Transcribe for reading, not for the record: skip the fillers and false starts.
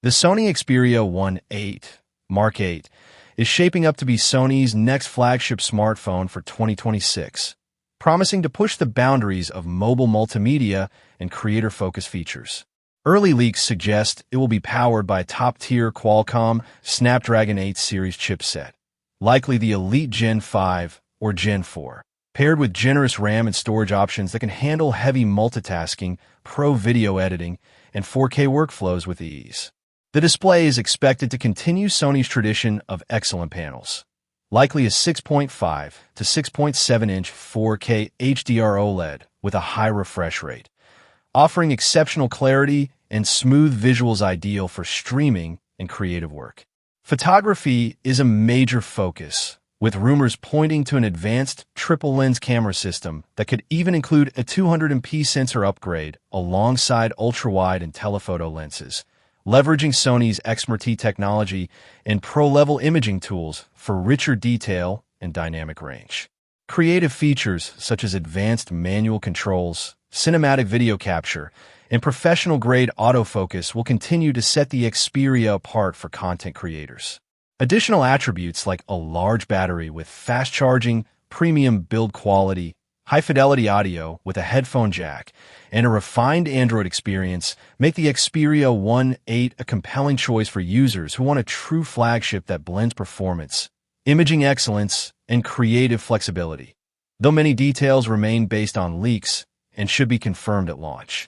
The Sony Xperia VIII Mark 8 is shaping up to be Sony's next flagship smartphone for 2026, promising to push the boundaries of mobile multimedia and creator-focused features. Early leaks suggest it will be powered by a top-tier Qualcomm Snapdragon 8 series chipset, likely the Elite Gen 5 or Gen 4, paired with generous RAM and storage options that can handle heavy multitasking, pro video editing, and 4K workflows with ease. The display is expected to continue Sony's tradition of excellent panels, likely a 6.5 to 6.7-inch 4K HDR OLED with a high refresh rate, offering exceptional clarity and smooth visuals ideal for streaming and creative work. Photography is a major focus, with rumors pointing to an advanced triple-lens camera system that could even include a 200MP sensor upgrade alongside ultra-wide and telephoto lenses, leveraging Sony's Xperia technology and pro-level imaging tools for richer detail and dynamic range. Creative features such as advanced manual controls, cinematic video capture, and professional-grade autofocus will continue to set the Xperia apart for content creators. Additional attributes like a large battery with fast charging, premium build quality, high-fidelity audio with a headphone jack, and a refined Android experience make the Xperia VIII a compelling choice for users who want a true flagship that blends performance, imaging excellence, and creative flexibility, though many details remain based on leaks and should be confirmed at launch.